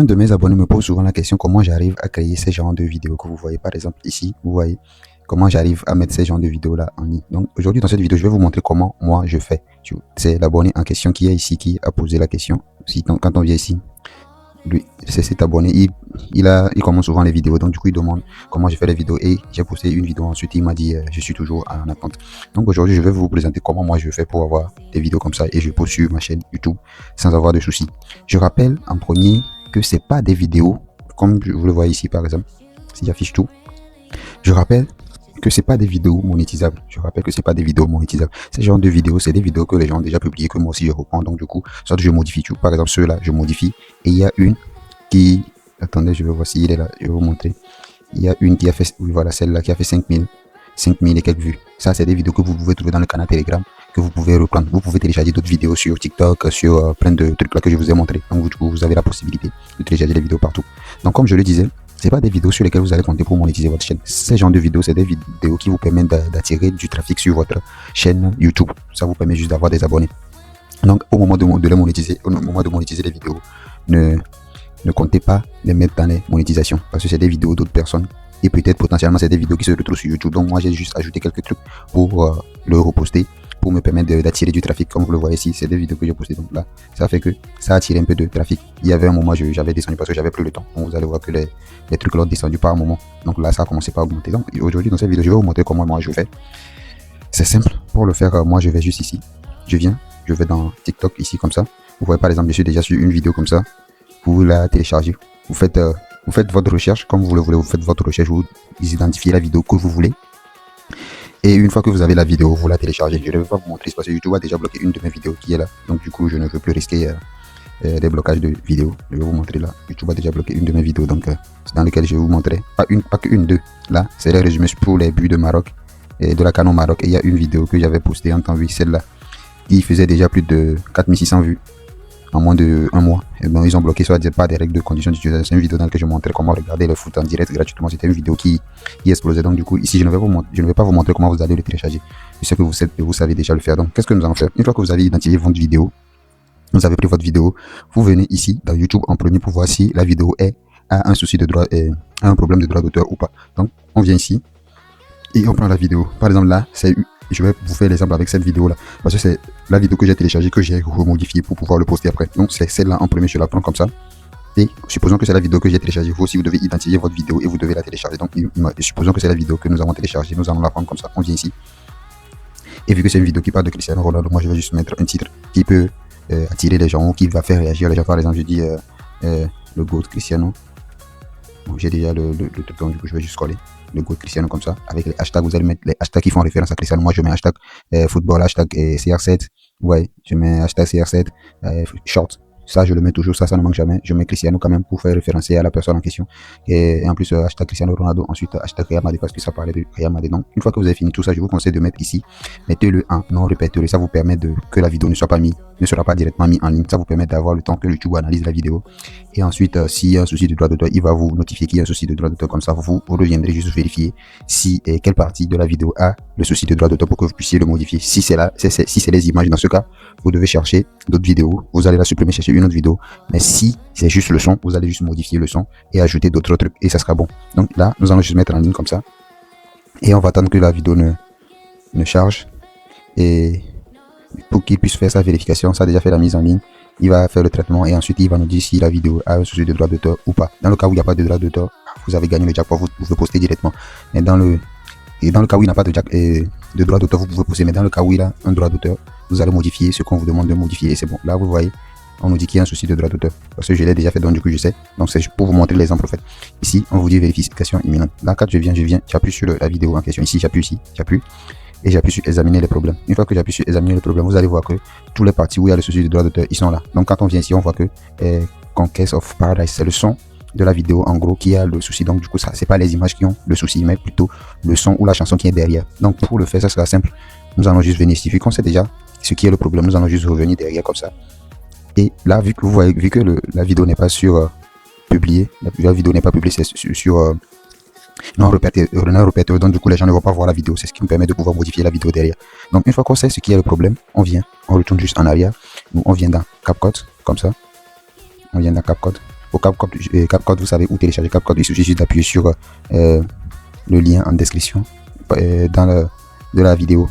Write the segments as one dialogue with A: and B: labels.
A: de mes abonnés me pose souvent la question comment j'arrive à créer ces genres de vidéos que vous voyez par exemple ici. Vous voyez comment j'arrive à mettre ces genres de vidéos là en ligne. Donc aujourd'hui dans cette vidéo, je vais vous montrer comment moi je fais. C'est l'abonné en question qui est ici qui a posé la question. Quand on vient ici, lui, c'est cet abonné, il commence souvent les vidéos, donc du coup il demande comment j'ai fait les vidéos et j'ai posté une vidéo ensuite, il m'a dit je suis toujours en attente. Donc aujourd'hui je vais vous présenter comment moi je fais pour avoir des vidéos comme ça et je pose sur ma chaîne YouTube sans avoir de soucis. Je rappelle en premier que c'est pas des vidéos comme vous le voyez ici par exemple, si j'affiche tout, je rappelle que c'est pas des vidéos monétisables. Je rappelle que c'est pas des vidéos monétisables. Ces genres de vidéos, c'est des vidéos que les gens ont déjà publiées, que moi aussi je reprends. Donc du coup, soit je modifie tout. Par exemple, ceux-là, je modifie. Et il y a une qui... Attendez, je vais voir s'il est là. Je vais vous montrer. Il y a une qui a fait... Oui, voilà, celle-là qui a fait 5000 et quelques vues. Ça, c'est des vidéos que vous pouvez trouver dans le canal Telegram, que vous pouvez reprendre. Vous pouvez télécharger d'autres vidéos sur TikTok, sur plein de trucs là que je vous ai montré. Donc du coup, vous avez la possibilité de télécharger les vidéos partout. Donc comme je le disais, c'est pas des vidéos sur lesquelles vous allez compter pour monétiser votre chaîne. Ces genres de vidéos, c'est des vidéos qui vous permettent d'attirer du trafic sur votre chaîne YouTube. Ça vous permet juste d'avoir des abonnés. Donc, au moment de les monétiser, au moment de monétiser les vidéos, ne comptez pas les mettre dans les monétisations parce que c'est des vidéos d'autres personnes et peut-être potentiellement c'est des vidéos qui se retrouvent sur YouTube. Donc, moi, j'ai juste ajouté quelques trucs pour le reposter, pour me permettre d'attirer du trafic. Comme vous le voyez ici, c'est des vidéos que j'ai postées. Donc là, ça fait que ça a attiré un peu de trafic. Il y avait un moment, j'avais descendu parce que j'avais plus le temps. Donc vous allez voir que les trucs là ont descendu par un moment. Donc là, ça a commencé par augmenter. Donc aujourd'hui, dans cette vidéo, je vais vous montrer comment moi je fais. C'est simple. Pour le faire, moi, je vais juste ici. Je vais dans TikTok ici comme ça. Vous voyez par exemple, je suis déjà sur une vidéo comme ça. Vous la téléchargez. Vous faites votre recherche comme vous le voulez. Vous faites votre recherche. Vous identifiez la vidéo que vous voulez. Et une fois que vous avez la vidéo, vous la téléchargez. Je ne vais pas vous montrer parce que YouTube a déjà bloqué une de mes vidéos qui est là. Donc du coup, je ne veux plus risquer des blocages de vidéos. Je vais vous montrer là. YouTube a déjà bloqué une de mes vidéos. Donc c'est dans lequel je vais vous montrer. Pas qu'une, deux. Là, c'est les résumés pour les buts de Maroc et de la Canon Maroc. Et il y a une vidéo que j'avais postée en temps vu, celle-là, qui faisait déjà plus de 4600 vues en moins de un mois. Et ben, ils ont bloqué soit pas des règles de conditions d'utilisation. C'est une vidéo dans laquelle je montrais comment regarder le foot en direct gratuitement. C'était une vidéo qui explosait. Donc du coup ici je ne vais pas vous montrer comment vous allez le télécharger. Je sais que vous savez déjà le faire. Donc qu'est-ce que nous allons faire? Une fois que vous avez identifié votre vidéo, vous avez pris votre vidéo, vous venez ici dans YouTube en premier pour voir si la vidéo a un souci de droit, a un problème de droit d'auteur ou pas. Donc on vient ici et on prend la vidéo. Par exemple là, je vais vous faire l'exemple avec cette vidéo là parce que c'est la vidéo que j'ai téléchargée, que j'ai remodifiée pour pouvoir le poster après. Donc c'est celle-là en premier, je la prends comme ça. Et supposons que c'est la vidéo que j'ai téléchargée. Vous aussi, vous devez identifier votre vidéo et vous devez la télécharger. Donc supposons que c'est la vidéo que nous avons téléchargée. Nous allons la prendre comme ça. On vient ici. Et vu que c'est une vidéo qui parle de Cristiano Ronaldo, moi je vais juste mettre un titre qui peut attirer les gens ou qui va faire réagir les gens. Par exemple, je dis le GOAT Cristiano. Bon, j'ai déjà le truc, donc du coup je vais juste coller le GOAT Cristiano comme ça. Avec les hashtags, vous allez mettre les hashtags qui font référence à Cristiano. Moi je mets hashtag football, hashtag CR7. Ouais, je mets hashtag CR7, short. Ça, je le mets toujours, ça ne manque jamais. Je mets Cristiano quand même pour faire référencer à la personne en question. Et en plus, hashtag Cristiano Ronaldo, ensuite hashtag Real Madrid parce que ça parlait de Real Madrid. Donc, une fois que vous avez fini tout ça, je vous conseille de mettre ici, mettez-le en non répétez-le. Ça vous permet que la vidéo ne sera pas directement mise en ligne. Ça vous permet d'avoir le temps que YouTube analyse la vidéo. Et ensuite, s'il y a un souci de droit d'auteur, il va vous notifier qu'il y a un souci de droit d'auteur. Comme ça, vous reviendrez juste vérifier si et quelle partie de la vidéo a le souci de droit d'auteur pour que vous puissiez le modifier. Si c'est les images, dans ce cas, vous devez chercher d'autres vidéos. Vous allez la supprimer, chercher une autre vidéo. Mais si c'est juste le son, vous allez juste modifier le son et ajouter d'autres trucs et ça sera bon. Donc là, nous allons juste mettre en ligne comme ça. Et on va attendre que la vidéo ne charge. Et pour qu'il puisse faire sa vérification, ça a déjà fait la mise en ligne. Il va faire le traitement et ensuite il va nous dire si la vidéo a un souci de droit d'auteur ou pas. Dans le cas où il n'y a pas de droit d'auteur, vous avez gagné le jackpot, vous pouvez poster directement. Mais dans le cas où il n'a pas de droit d'auteur, vous pouvez poster. Mais dans le cas où il a un droit d'auteur, vous allez modifier ce qu'on vous demande de modifier et c'est bon. Là, vous voyez, on nous dit qu'il y a un souci de droit d'auteur. Parce que je l'ai déjà fait, donc du coup, je sais. Donc, c'est pour vous montrer l'exemple, en fait. Ici, on vous dit vérification imminente. Là, quand je viens, j'appuie sur la vidéo en question. Ici, j'appuie et j'appuie sur examiner les problèmes. Une fois que j'appuie sur examiner les problèmes, vous allez voir que tous les parties où il y a le souci de droit d'auteur, ils sont là. Donc, quand on vient ici, on voit que Conquest of Paradise, c'est le son de la vidéo, en gros, qui a le souci. Donc, du coup, ça, c'est pas les images qui ont le souci, mais plutôt le son ou la chanson qui est derrière. Donc, pour le faire, ça sera simple. Nous allons juste venir ici. Vu qu'on sait déjà ce qui est le problème, nous allons juste revenir derrière comme ça. Et là, vu que la vidéo n'est pas sur publiée, la vidéo n'est pas publiée, c'est sur non répété, donc du coup les gens ne vont pas voir la vidéo. C'est ce qui me permet de pouvoir modifier la vidéo derrière. Donc une fois qu'on sait ce qui est le problème, on retourne juste en arrière. On vient dans CapCut, comme ça. On vient dans CapCut. Au CapCut, vous savez où télécharger CapCut. Il suffit juste d'appuyer sur le lien en description de la vidéo.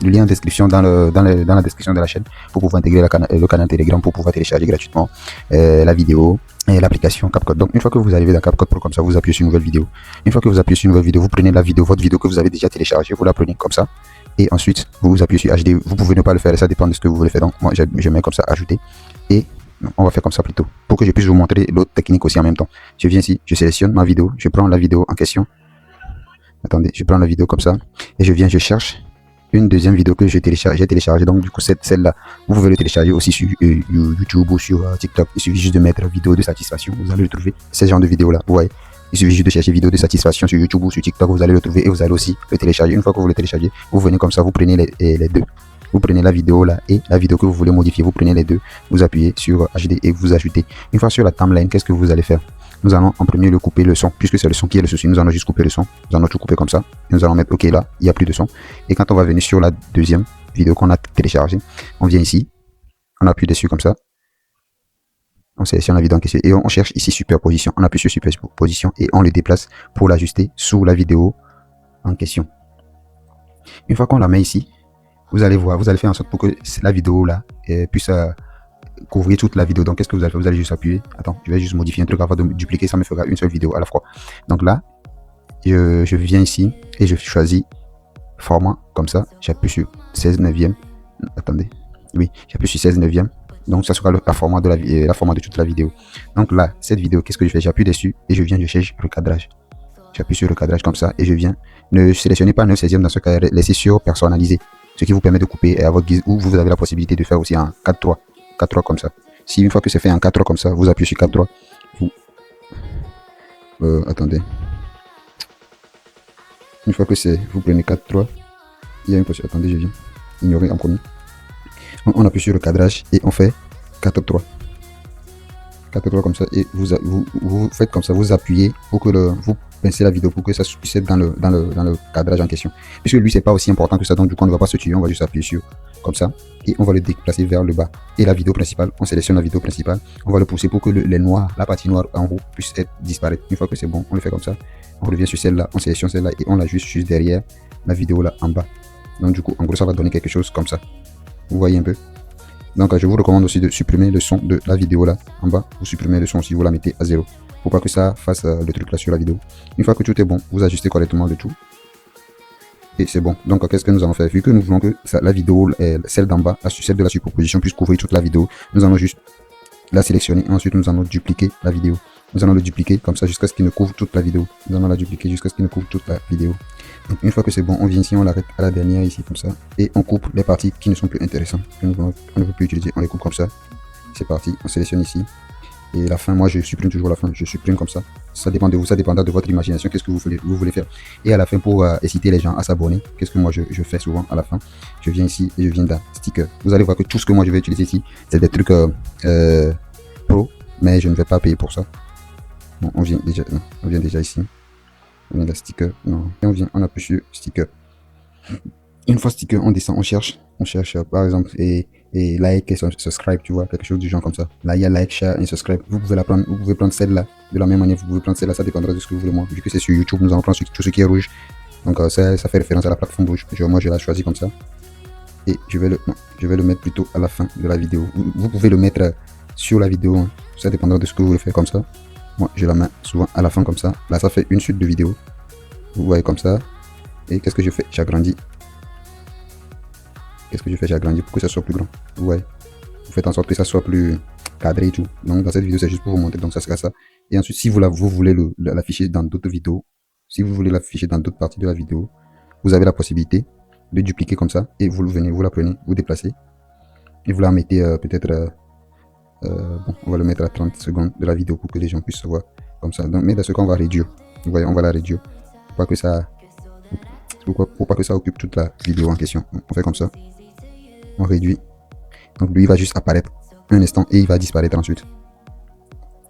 A: Le lien en description dans la description de la chaîne pour pouvoir intégrer le canal Telegram pour pouvoir télécharger gratuitement la vidéo et l'application CapCut. Donc une fois que vous arrivez dans CapCut Pro comme ça, vous appuyez sur une nouvelle vidéo. Une fois que vous appuyez sur une nouvelle vidéo, vous prenez la vidéo, votre vidéo que vous avez déjà téléchargée, vous la prenez comme ça. Et ensuite, vous appuyez sur HD. Vous pouvez ne pas le faire, ça dépend de ce que vous voulez faire. Donc moi, je mets comme ça, ajouter. Et on va faire comme ça plutôt, pour que je puisse vous montrer l'autre technique aussi en même temps. Je viens ici, je sélectionne ma vidéo, je prends la vidéo en question. Attendez, je prends la vidéo comme ça. Et je viens, je cherche une deuxième vidéo que j'ai téléchargée. Donc du coup, celle-là, vous pouvez le télécharger aussi sur YouTube ou sur TikTok. Il suffit juste de mettre vidéo de satisfaction. Vous allez le trouver, ce genre de vidéo-là. Vous voyez, il suffit juste de chercher vidéo de satisfaction sur YouTube ou sur TikTok. Vous allez le trouver et vous allez aussi le télécharger. Une fois que vous le téléchargez, vous venez comme ça, vous prenez les deux. Vous prenez la vidéo là et la vidéo que vous voulez modifier. Vous prenez les deux, vous appuyez sur HD et vous ajoutez. Une fois sur la timeline, qu'est-ce que vous allez faire? Nous allons en premier le couper le son, puisque c'est le son qui est le souci. Nous allons juste couper le son. Nous allons tout couper comme ça. Et nous allons mettre OK là, il n'y a plus de son. Et quand on va venir sur la deuxième vidéo qu'on a téléchargée, on vient ici, on appuie dessus comme ça. On sélectionne la vidéo en question et on cherche ici superposition. On appuie sur superposition et on le déplace pour l'ajuster sous la vidéo en question. Une fois qu'on la met ici, vous allez voir, vous allez faire en sorte pour que la vidéo là puisse couvrir toute la vidéo. Donc qu'est-ce que vous allez faire? Vous allez juste appuyer. Attends, je vais juste modifier un truc avant de dupliquer, ça me fera une seule vidéo à la fois. Donc là, je viens ici et je choisis format comme ça. J'appuie sur 16 neuvième. Attendez, oui, j'appuie sur 16 neuvième. Donc ça sera la format de toute la vidéo. Donc là, cette vidéo, qu'est-ce que je fais? J'appuie dessus et je viens, je cherche recadrage. J'appuie sur recadrage comme ça et je viens. Ne sélectionnez pas 9/16 dans ce cas, laissez sur personnaliser. Ce qui vous permet de couper à votre guise, ou vous avez la possibilité de faire aussi en 4/3. 4/3 comme ça. Si une fois que c'est fait en 4/3 comme ça, vous appuyez sur 4/3. Attendez. Une fois que c'est, vous prenez 4/3. Il y a une possibilité. Attendez, je viens ignorer en premier. On appuie sur le cadrage et on fait 4/3. 4/3 comme ça et vous faites comme ça, vous appuyez pour que vous pincez la vidéo pour que ça puisse être dans le cadrage en question. Puisque lui c'est pas aussi important que ça, donc du coup on ne va pas se tuer, on va juste appuyer sur comme ça et on va le déplacer vers le bas. Et la vidéo principale, on sélectionne la vidéo principale, on va le pousser pour que les noirs, la partie noire en haut puisse disparaître. Une fois que c'est bon, on le fait comme ça, on revient sur celle-là, on sélectionne celle-là et on l'ajuste juste derrière la vidéo là en bas. Donc du coup en gros ça va donner quelque chose comme ça. Vous voyez un peu. Donc je vous recommande aussi de supprimer le son de la vidéo là en bas. Vous supprimez le son si vous la mettez à 0. Pour pas que ça fasse le truc là sur la vidéo. Une fois que tout est bon, vous ajustez correctement le tout. Et c'est bon. Donc qu'est-ce que nous allons faire? Vu que nous voulons que la vidéo, celle d'en bas, celle de la superposition puisse couvrir toute la vidéo, nous allons juste la sélectionner. Ensuite nous allons dupliquer la vidéo. Nous allons le dupliquer comme ça jusqu'à ce qu'il ne couvre toute la vidéo. Nous allons la dupliquer jusqu'à ce qu'il ne couvre toute la vidéo. Donc une fois que c'est bon, on vient ici, on l'arrête à la dernière ici comme ça. Et on coupe les parties qui ne sont plus intéressantes. On ne peut plus utiliser, on les coupe comme ça. C'est parti, on sélectionne ici. Et la fin, moi je supprime toujours la fin, je supprime comme ça. Ça dépend de vous, ça dépendra de votre imagination, qu'est-ce que vous voulez faire. Et à la fin, pour inciter les gens à s'abonner, qu'est-ce que moi je fais souvent à la fin? Je viens ici et je viens dans sticker. Vous allez voir que tout ce que moi je vais utiliser ici, c'est des trucs pro, mais je ne vais pas payer pour ça. Bon, on vient déjà ici. On vient dans sticker, non. Et on appuie sur sticker. Une fois sticker, on descend, on cherche par exemple et like et subscribe, tu vois, quelque chose du genre comme ça. Là il y a like, share et subscribe. Vous pouvez la prendre, vous pouvez prendre celle-là de la même manière, vous pouvez prendre celle-là, ça dépendra de ce que vous voulez. Moi, vu que c'est sur YouTube, nous allons prendre tout ce qui est rouge. Donc ça fait référence à la plateforme rouge. Moi je la choisis comme ça. Et je vais le mettre plutôt à la fin de la vidéo. Vous pouvez le mettre sur la vidéo, hein. Ça dépendra de ce que vous voulez faire comme ça. Moi je la mets souvent à la fin comme ça. Là ça fait une suite de vidéos. Vous voyez comme ça. Et qu'est-ce que je fais? J'agrandis. J'agrandis pour que ça soit plus grand. Vous voyez. Vous faites en sorte que ça soit plus cadré et tout. Donc dans cette vidéo c'est juste pour vous montrer. Donc ça sera ça. Et ensuite si vous voulez l'afficher dans d'autres vidéos, si vous voulez l'afficher dans d'autres parties de la vidéo, vous avez la possibilité de dupliquer comme ça. Et vous la prenez, vous déplacez. Et vous la mettez peut-être... bon, on va le mettre à 30 secondes de la vidéo pour que les gens puissent voir comme ça. Donc, mais dans ce cas on va réduire. Vous voyez, on va la réduire pour pas que ça occupe toute la vidéo en question. On fait comme ça, on réduit. Donc lui il va juste apparaître un instant et il va disparaître ensuite.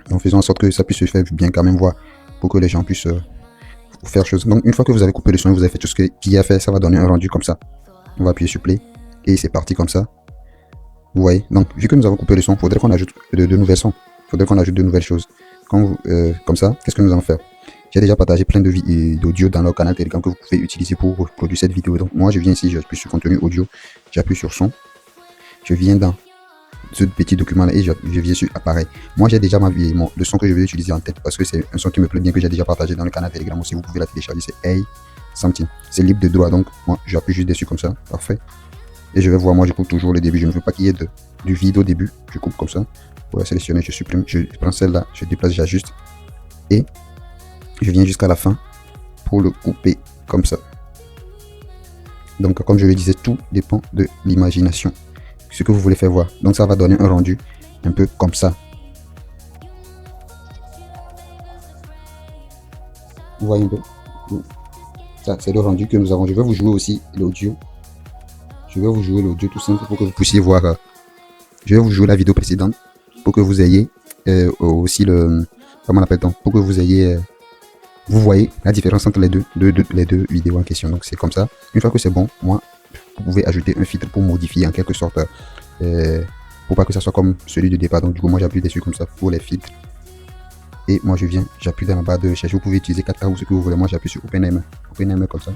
A: Donc faisons en sorte que ça puisse se faire bien quand même voir pour que les gens puissent faire chose. Donc une fois que vous avez coupé le son, vous avez fait tout ce qu'il y a à faire, ça va donner un rendu comme ça. On va appuyer sur play et c'est parti comme ça. Vous voyez. Donc vu que nous avons coupé le son, il faudrait qu'on ajoute de nouvelles sons. faudrait qu'on ajoute de nouvelles choses. Comme ça, qu'est-ce que nous allons faire? J'ai déjà partagé plein d'audio dans leur canal Telegram que vous pouvez utiliser pour reproduire cette vidéo. Donc moi je viens ici, j'appuie sur contenu audio, j'appuie sur son, je viens dans ce petit document là et je viens sur appareil. Moi j'ai déjà le son que je vais utiliser en tête parce que c'est un son qui me plaît bien, que j'ai déjà partagé dans le canal Telegram aussi. Vous pouvez la télécharger, c'est Hey Something. C'est libre de droit, donc moi j'appuie juste dessus comme ça, parfait. Et je vais voir, moi je coupe toujours le début, je ne veux pas qu'il y ait du vide au début, je coupe comme ça. Pour la sélectionner, je supprime, je prends celle-là, je déplace, j'ajuste et je viens jusqu'à la fin pour le couper comme ça. Donc comme je le disais, tout dépend de l'imagination, ce que vous voulez faire voir. Donc ça va donner un rendu un peu comme ça. Vous voyez un peu? Ça c'est le rendu que nous avons. Je vais vous jouer aussi l'audio. Je vais vous jouer l'audio tout simple pour que vous puissiez voir. Je vais vous jouer la vidéo précédente pour que vous ayez aussi le... Comment on appelle-t-on? Pour que vous ayez... vous voyez la différence entre les deux vidéos en question. Donc c'est comme ça. Une fois que c'est bon, moi, vous pouvez ajouter un filtre pour modifier en quelque sorte. Pour pas que ça soit comme celui de départ. Donc du coup, moi j'appuie dessus comme ça pour les filtres. Et moi je viens, j'appuie dans la barre de recherche. Vous pouvez utiliser 4K ou ce que vous voulez. Moi j'appuie sur OpenML. OpenML comme ça.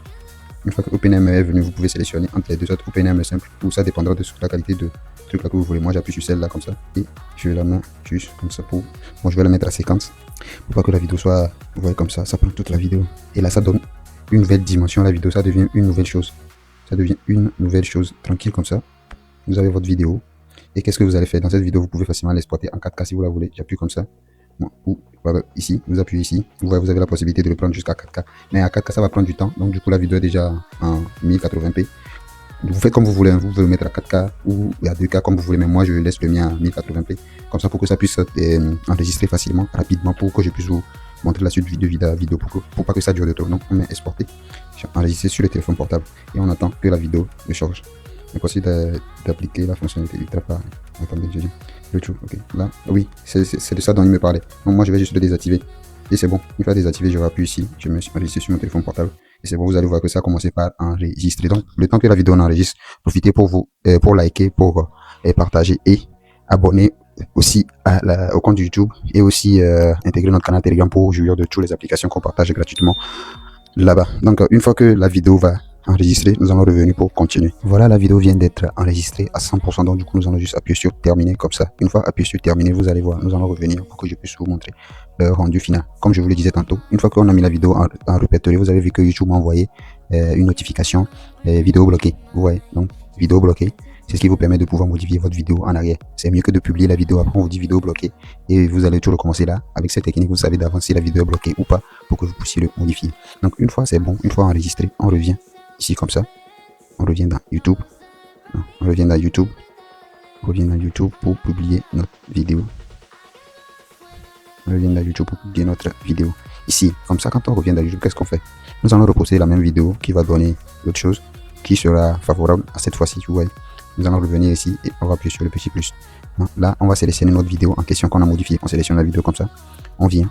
A: Une fois que OpenML est venu, vous pouvez sélectionner entre les deux autres OpenML simple, ou ça dépendra de la qualité de truc là que vous voulez. Moi j'appuie sur celle-là comme ça et je la mets juste comme ça pour... Moi je vais la mettre à séquence pour pas que la vidéo soit... Vous voyez comme ça prend toute la vidéo. Et là ça donne une nouvelle dimension à la vidéo, ça devient une nouvelle chose. Ça devient une nouvelle chose, tranquille comme ça. Vous avez votre vidéo. Et qu'est-ce que vous allez faire? Dans cette vidéo, vous pouvez facilement l'exporter en 4K si vous la voulez. J'appuie comme ça. Ou ici, vous appuyez ici, vous avez la possibilité de le prendre jusqu'à 4K, mais à 4K ça va prendre du temps, donc du coup la vidéo est déjà en 1080p. Vous faites comme vous voulez, vous pouvez le mettre à 4K ou à 2K comme vous voulez, mais moi je laisse le mien à 1080p, comme ça pour que ça puisse enregistrer facilement, rapidement, pour que je puisse vous montrer la suite de la vidéo, pour pas que ça dure de trop. Donc on met exporter, enregistrer sur le téléphone portable et on attend que la vidéo se charge. Il est possible d'appliquer la fonctionnalité du trap. Attendez, je dis YouTube, ok. Là, oui, c'est de ça dont il me parlait. Donc moi je vais juste le désactiver. Et c'est bon. Une fois désactivé, je appuie ici. Je me suis enregistré sur mon téléphone portable. Et c'est bon, vous allez voir que ça a commencé par enregistrer. Donc le temps que la vidéo enregistre, profitez pour vous, pour liker, pour partager et abonner aussi au compte YouTube. Et aussi intégrer notre canal Telegram pour jouir de toutes les applications qu'on partage gratuitement là-bas. Donc une fois que la vidéo va enregistré, nous allons revenir pour continuer. Voilà, la vidéo vient d'être enregistrée à 100%, donc du coup nous allons juste appuyer sur terminer comme ça. Une fois appuyé sur terminer, vous allez voir, nous allons revenir pour que je puisse vous montrer le rendu final. Comme je vous le disais tantôt, une fois qu'on a mis la vidéo en répertorié, vous avez vu que YouTube m'a envoyé une notification vidéo bloquée. Vous voyez, donc vidéo bloquée. C'est ce qui vous permet de pouvoir modifier votre vidéo en arrière. C'est mieux que de publier la vidéo après on vous dit vidéo bloquée et vous allez tout recommencer là. Avec cette technique, vous savez d'avance si la vidéo est bloquée ou pas pour que vous puissiez le modifier. Donc une fois c'est bon, une fois enregistré, on revient ici comme ça. On revient dans YouTube. On revient dans YouTube. On revient dans YouTube pour publier notre vidéo. On revient dans YouTube pour publier notre vidéo. Ici, comme ça, quand on revient dans YouTube, qu'est-ce qu'on fait? Nous allons reposer la même vidéo qui va donner autre chose qui sera favorable à cette fois-ci. Vous voyez. Nous allons revenir ici et on va appuyer sur le petit plus. Là, on va sélectionner notre vidéo en question qu'on a modifiée. On sélectionne la vidéo comme ça. On vient.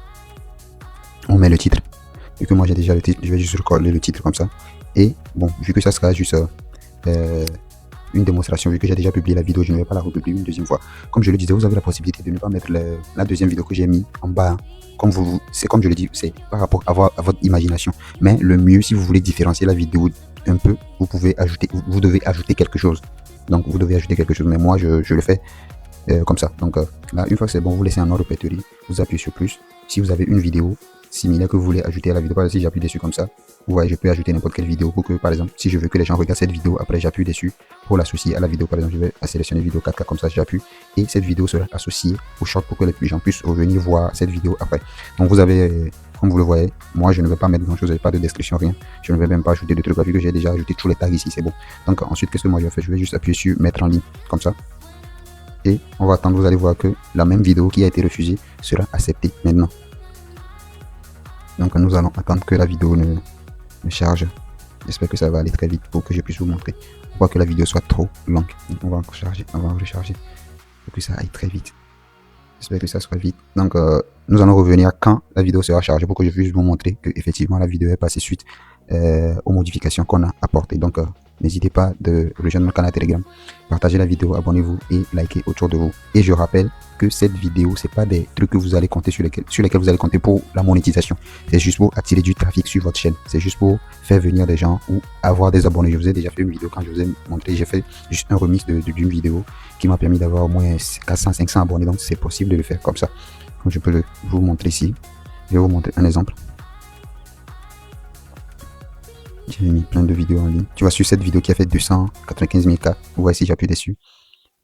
A: On met le titre. Vu que moi j'ai déjà le titre, je vais juste recoller le titre comme ça. Et bon, vu que ça sera juste une démonstration, vu que j'ai déjà publié la vidéo, je ne vais pas la republier une deuxième fois. Comme je le disais, vous avez la possibilité de ne pas mettre la deuxième vidéo que j'ai mis en bas. C'est comme je le dis, c'est par rapport à votre imagination. Mais le mieux, si vous voulez différencier la vidéo un peu, vous devez ajouter quelque chose. Donc vous devez ajouter quelque chose, mais moi je le fais comme ça. Donc là, une fois que c'est bon, vous laissez en ordre répertorié, vous appuyez sur plus. Si vous avez une vidéo similaire que vous voulez ajouter à la vidéo, par exemple, si j'appuie dessus comme ça, vous voyez, je peux ajouter n'importe quelle vidéo pour que, par exemple, si je veux que les gens regardent cette vidéo, après j'appuie dessus pour l'associer à la vidéo. Par exemple, je vais sélectionner vidéo 4K comme ça, j'appuie et cette vidéo sera associée au short pour que les gens puissent revenir voir cette vidéo après. Donc vous avez, comme vous le voyez, moi je ne vais pas mettre grand chose, pas de description, rien. Je ne vais même pas ajouter de trucs vu que j'ai déjà ajouté tous les tags ici, c'est bon. Donc ensuite, qu'est-ce que moi je vais faire? Je vais juste appuyer sur mettre en ligne comme ça. Et on va attendre, vous allez voir que la même vidéo qui a été refusée sera acceptée maintenant. Donc nous allons attendre que la vidéo ne charge. J'espère que ça va aller très vite pour que je puisse vous montrer. Pour pas que la vidéo soit trop longue. Donc on va encore charger, on va recharger pour que ça aille très vite. J'espère que ça soit vite. Donc nous allons revenir quand la vidéo sera chargée pour que je puisse vous montrer que effectivement la vidéo est passée suite aux modifications qu'on a apportées. Donc n'hésitez pas de rejoindre mon canal Telegram, partagez la vidéo, abonnez-vous et likez autour de vous. Et je rappelle que cette vidéo, c'est pas des trucs que vous allez compter sur lesquels vous allez compter pour la monétisation. C'est juste pour attirer du trafic sur votre chaîne. C'est juste pour faire venir des gens ou avoir des abonnés. Je vous ai déjà fait une vidéo quand je vous ai montré, j'ai fait juste un remix d'une vidéo qui m'a permis d'avoir au moins 400, 500 abonnés. Donc c'est possible de le faire comme ça. Comme je peux vous montrer ici. Je vais vous montrer un exemple. J'ai mis plein de vidéos en ligne. Tu vois, sur cette vidéo qui a fait 295 000 cas, vous voyez, si j'appuie dessus,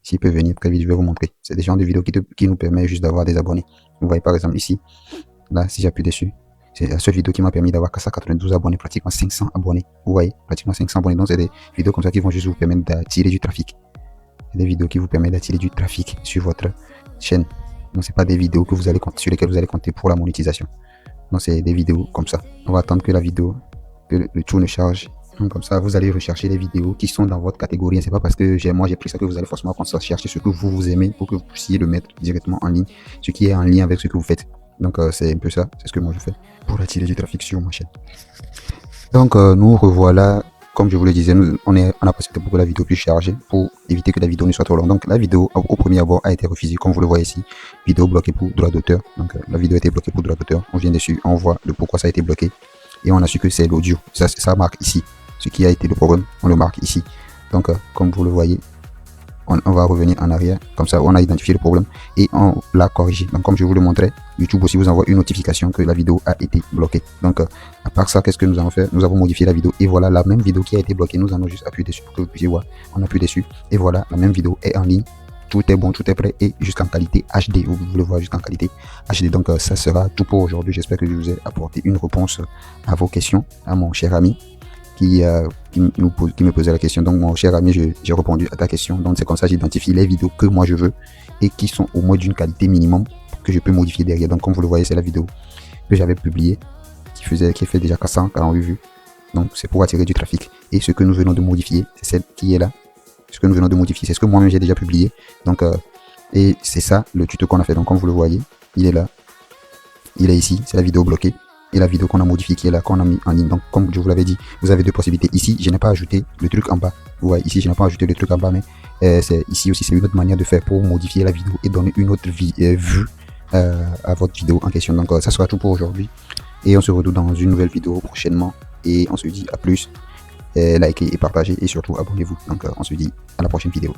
A: s'il peut venir très vite, je vais vous montrer. C'est des genres de vidéos qui nous permettent juste d'avoir des abonnés. Vous voyez par exemple ici, là, si j'appuie dessus, c'est la seule vidéo qui m'a permis d'avoir 492 abonnés, pratiquement 500 abonnés. Vous voyez, pratiquement 500 abonnés. Donc c'est des vidéos comme ça qui vont juste vous permettre d'attirer du trafic. C'est des vidéos qui vous permettent d'attirer du trafic sur votre chaîne. Donc c'est pas des vidéos que vous allez compter, sur lesquelles vous allez compter pour la monétisation. Donc c'est des vidéos comme ça. On va attendre que la vidéo, que le tour ne charge. Donc, comme ça, vous allez rechercher les vidéos qui sont dans votre catégorie. C'est pas parce que moi j'ai pris ça que vous allez forcément commencer à chercher ce que vous aimez pour que vous puissiez le mettre directement en ligne, ce qui est en lien avec ce que vous faites. Donc c'est un peu ça, c'est ce que moi je fais pour attirer du trafic sur ma chaîne. Donc nous revoilà, comme je vous le disais, on a précisé pour que la vidéo puisse charger, pour éviter que la vidéo ne soit trop longue. Donc la vidéo au premier abord a été refusée, comme vous le voyez ici, vidéo bloquée pour droit d'auteur. Donc la vidéo a été bloquée pour droit d'auteur. On vient dessus, on voit le pourquoi ça a été bloqué et on a su que c'est l'audio. Ça marque ici. Ce qui a été le problème, on le marque ici. Donc comme vous le voyez, on va revenir en arrière, comme ça on a identifié le problème et on l'a corrigé. Donc comme je vous le montrais, YouTube aussi vous envoie une notification que la vidéo a été bloquée. Donc à part ça, qu'est-ce que nous avons fait? Nous avons modifié la vidéo et voilà la même vidéo qui a été bloquée. Nous allons juste appuyer dessus pour que vous puissiez voir. On appuie dessus et voilà, la même vidéo est en ligne. Tout est bon, tout est prêt et jusqu'en qualité HD. Vous le voyez jusqu'en qualité HD. Donc ça sera tout pour aujourd'hui. J'espère que je vous ai apporté une réponse à vos questions, à mon cher ami qui me posait la question. Donc mon cher ami, j'ai répondu à ta question. Donc c'est comme ça j'identifie les vidéos que moi je veux et qui sont au moins d'une qualité minimum que je peux modifier derrière. Donc comme vous le voyez, c'est la vidéo que j'avais publiée qui fait déjà 448 vues. Donc c'est pour attirer du trafic. Et ce que nous venons de modifier, c'est celle qui est là. Ce que nous venons de modifier, c'est ce que moi-même j'ai déjà publié. Donc et c'est ça le tuto qu'on a fait. Donc comme vous le voyez, il est là. Il est ici, c'est la vidéo bloquée. Et la vidéo qu'on a modifiée qui est là, qu'on a mis en ligne. Donc comme je vous l'avais dit, vous avez deux possibilités. Ici, je n'ai pas ajouté le truc en bas. Vous voyez, ici, je n'ai pas ajouté le truc en bas, mais c'est ici aussi, c'est une autre manière de faire pour modifier la vidéo et donner une autre vue à votre vidéo en question. Donc ça sera tout pour aujourd'hui. Et on se retrouve dans une nouvelle vidéo prochainement. Et on se dit à plus. Likez et partagez et surtout abonnez-vous. Donc on se dit à la prochaine vidéo.